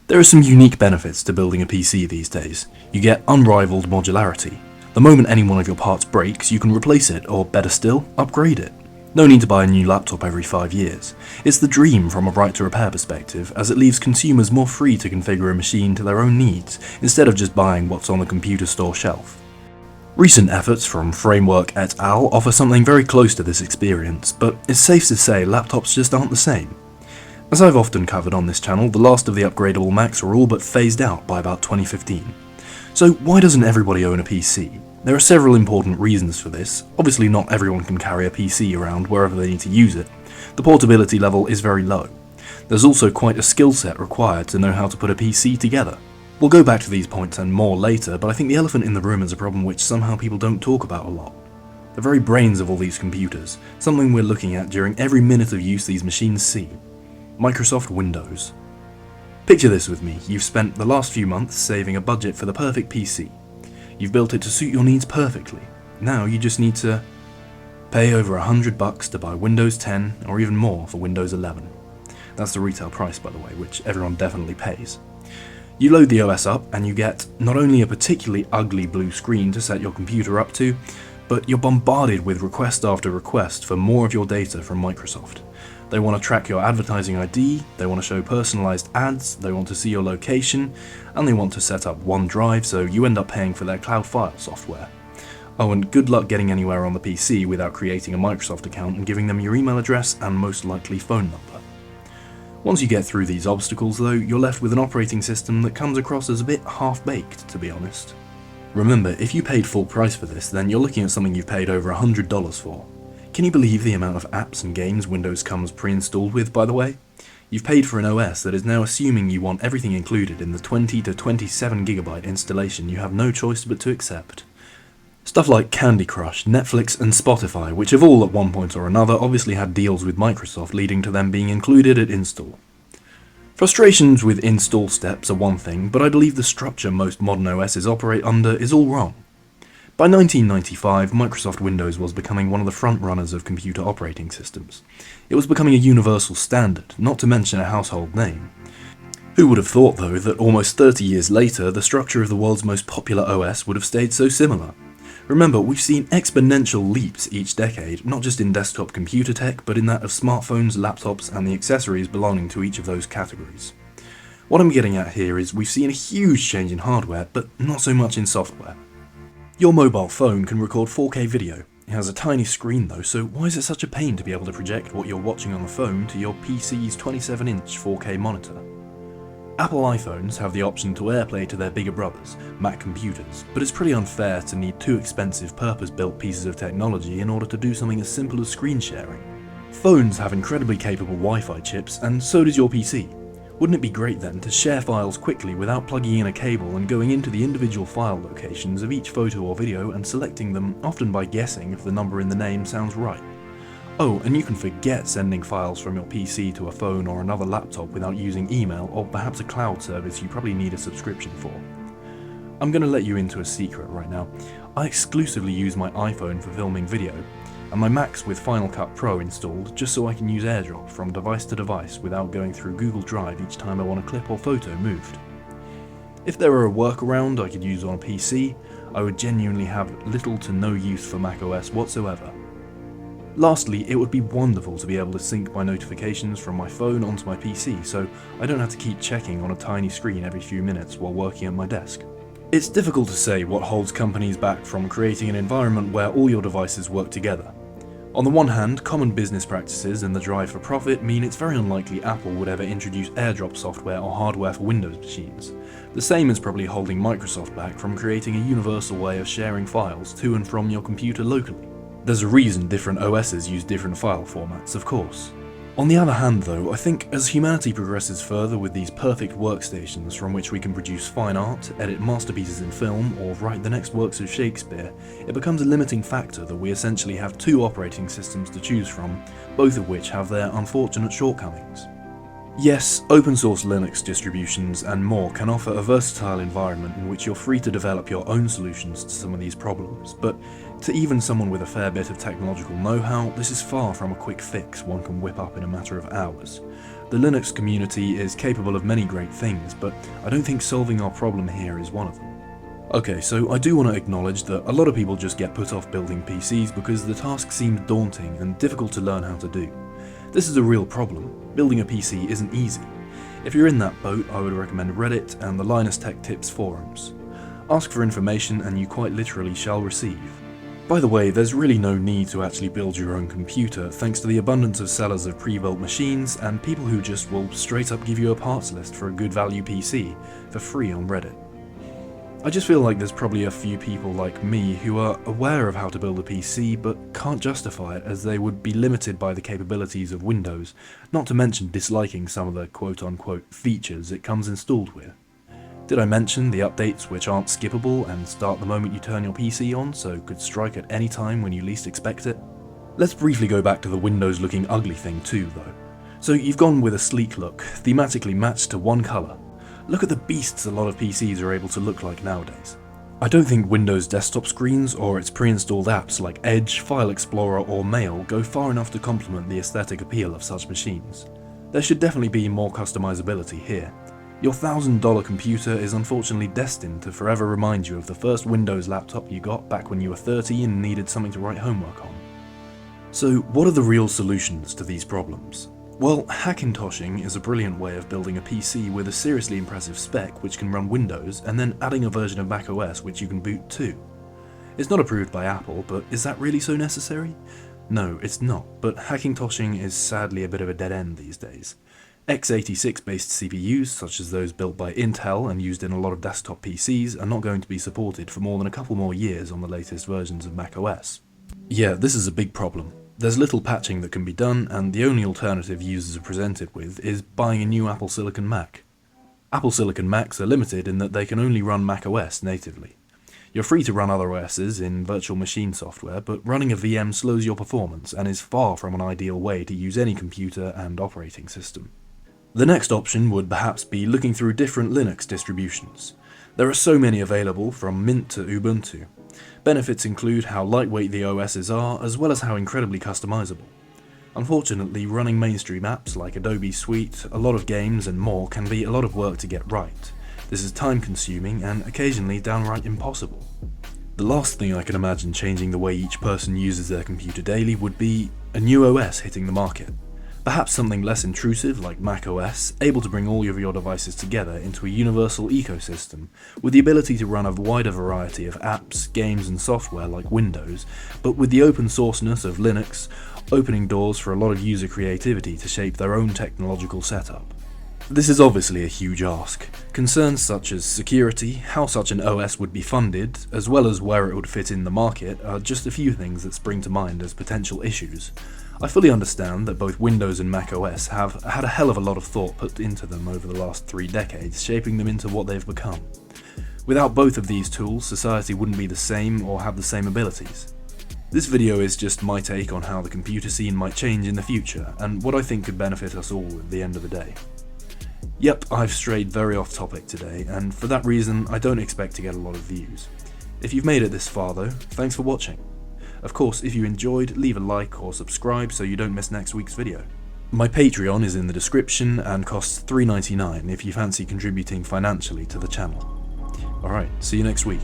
There are some unique benefits to building a PC these days. You get unrivaled modularity. The moment any one of your parts breaks, you can replace it, or better still, upgrade it. No need to buy a new laptop every 5 years. It's the dream from a right to repair perspective, as it leaves consumers more free to configure a machine to their own needs, instead of just buying what's on the computer store shelf. Recent efforts from Framework et al. Offer something very close to this experience, but it's safe to say laptops just aren't the same. As I've often covered on this channel, the last of the upgradable Macs were all but phased out by about 2015. So why doesn't everybody own a PC? There are several important reasons for this. Obviously not everyone can carry a PC around wherever they need to use it. The portability level is very low. There's also quite a skill set required to know how to put a PC together. We'll go back to these points and more later, but I think the elephant in the room is a problem which somehow people don't talk about a lot. The very brains of all these computers, something we're looking at during every minute of use these machines see. Microsoft Windows. Picture this with me. You've spent the last few months saving a budget for the perfect PC. You've built it to suit your needs perfectly. Now you just need to pay over $100 to buy Windows 10 or even more for Windows 11. That's the retail price, by the way, which everyone definitely pays. You load the OS up and you get not only a particularly ugly blue screen to set your computer up to, but you're bombarded with request after request for more of your data from Microsoft. They want to track your advertising ID, they want to show personalized ads, they want to see your location, and they want to set up OneDrive, so you end up paying for their cloud file software. Oh, and good luck getting anywhere on the PC without creating a Microsoft account and giving them your email address and most likely phone number. Once you get through these obstacles though, you're left with an operating system that comes across as a bit half-baked, to be honest. Remember, if you paid full price for this, then you're looking at something you've paid over $100 for. Can you believe the amount of apps and games Windows comes pre-installed with, by the way? You've paid for an OS that is now assuming you want everything included in the 20 to 27GB installation you have no choice but to accept. Stuff like Candy Crush, Netflix and Spotify, which have all at one point or another obviously had deals with Microsoft leading to them being included at install. Frustrations with install steps are one thing, but I believe the structure most modern OSs operate under is all wrong. By 1995, Microsoft Windows was becoming one of the front runners of computer operating systems. It was becoming a universal standard, not to mention a household name. Who would have thought, though, that almost 30 years later, the structure of the world's most popular OS would have stayed so similar? Remember, we've seen exponential leaps each decade, not just in desktop computer tech, but in that of smartphones, laptops, and the accessories belonging to each of those categories. What I'm getting at here is we've seen a huge change in hardware, but not so much in software. Your mobile phone can record 4K video. It has a tiny screen though, so why is it such a pain to be able to project what you're watching on the phone to your PC's 27-inch 4K monitor? Apple iPhones have the option to AirPlay to their bigger brothers, Mac computers, but it's pretty unfair to need two expensive purpose-built pieces of technology in order to do something as simple as screen sharing. Phones have incredibly capable Wi-Fi chips, and so does your PC. Wouldn't it be great then to share files quickly without plugging in a cable and going into the individual file locations of each photo or video and selecting them, often by guessing if the number in the name sounds right? Oh, and you can forget sending files from your PC to a phone or another laptop without using email or perhaps a cloud service you probably need a subscription for. I'm going to let you into a secret right now. I exclusively use my iPhone for filming video, and my Macs with Final Cut Pro installed just so I can use AirDrop from device to device without going through Google Drive each time I want a clip or photo moved. If there were a workaround I could use on a PC, I would genuinely have little to no use for macOS whatsoever. Lastly, it would be wonderful to be able to sync my notifications from my phone onto my PC so I don't have to keep checking on a tiny screen every few minutes while working at my desk. It's difficult to say what holds companies back from creating an environment where all your devices work together. On the one hand, common business practices and the drive for profit mean it's very unlikely Apple would ever introduce AirDrop software or hardware for Windows machines. The same is probably holding Microsoft back from creating a universal way of sharing files to and from your computer locally. There's a reason different OSs use different file formats, of course. On the other hand though, I think as humanity progresses further with these perfect workstations from which we can produce fine art, edit masterpieces in film, or write the next works of Shakespeare, it becomes a limiting factor that we essentially have two operating systems to choose from, both of which have their unfortunate shortcomings. Yes, open source Linux distributions and more can offer a versatile environment in which you're free to develop your own solutions to some of these problems, but to even someone with a fair bit of technological know-how, this is far from a quick fix one can whip up in a matter of hours. The Linux community is capable of many great things, but I don't think solving our problem here is one of them. Okay, so I do want to acknowledge that a lot of people just get put off building PCs because the task seems daunting and difficult to learn how to do. This is a real problem. Building a PC isn't easy. If you're in that boat, I would recommend Reddit and the Linus Tech Tips forums. Ask for information and you quite literally shall receive. By the way, there's really no need to actually build your own computer thanks to the abundance of sellers of pre-built machines and people who just will straight up give you a parts list for a good value PC for free on Reddit. I just feel like there's probably a few people like me who are aware of how to build a PC but can't justify it as they would be limited by the capabilities of Windows, not to mention disliking some of the quote-unquote features it comes installed with. Did I mention the updates which aren't skippable and start the moment you turn your PC on, so could strike at any time when you least expect it? Let's briefly go back to the Windows looking ugly thing too though. So you've gone with a sleek look, thematically matched to one colour. Look at the beasts a lot of PCs are able to look like nowadays. I don't think Windows desktop screens or its pre-installed apps like Edge, File Explorer or Mail go far enough to complement the aesthetic appeal of such machines. There should definitely be more customizability here. Your $1,000 computer is unfortunately destined to forever remind you of the first Windows laptop you got back when you were 30 and needed something to write homework on. So what are the real solutions to these problems? Well, Hackintoshing is a brilliant way of building a PC with a seriously impressive spec which can run Windows and then adding a version of macOS which you can boot too. It's not approved by Apple, but is that really so necessary? No, it's not, but Hackintoshing is sadly a bit of a dead end these days. x86 based CPUs, such as those built by Intel and used in a lot of desktop PCs, are not going to be supported for more than a couple more years on the latest versions of macOS. Yeah, this is a big problem. There's little patching that can be done, and the only alternative users are presented with is buying a new Apple Silicon Mac. Apple Silicon Macs are limited in that they can only run macOS natively. You're free to run other OSs in virtual machine software, but running a VM slows your performance and is far from an ideal way to use any computer and operating system. The next option would perhaps be looking through different Linux distributions. There are so many available, from Mint to Ubuntu. Benefits include how lightweight the OSs are, as well as how incredibly customizable. Unfortunately, running mainstream apps like Adobe Suite, a lot of games and more can be a lot of work to get right. This is time consuming and occasionally downright impossible. The last thing I can imagine changing the way each person uses their computer daily would be a new OS hitting the market. Perhaps something less intrusive like macOS, able to bring all of your devices together into a universal ecosystem, with the ability to run a wider variety of apps, games and software like Windows, but with the open sourceness of Linux, opening doors for a lot of user creativity to shape their own technological setup. This is obviously a huge ask. Concerns such as security, how such an OS would be funded, as well as where it would fit in the market are just a few things that spring to mind as potential issues. I fully understand that both Windows and macOS have had a hell of a lot of thought put into them over the last 3 decades, shaping them into what they've become. Without both of these tools, society wouldn't be the same or have the same abilities. This video is just my take on how the computer scene might change in the future, and what I think could benefit us all at the end of the day. Yep, I've strayed very off topic today, and for that reason I don't expect to get a lot of views. If you've made it this far though, thanks for watching. Of course, if you enjoyed, leave a like or subscribe so you don't miss next week's video. My Patreon is in the description and costs $3.99 if you fancy contributing financially to the channel. Alright, see you next week.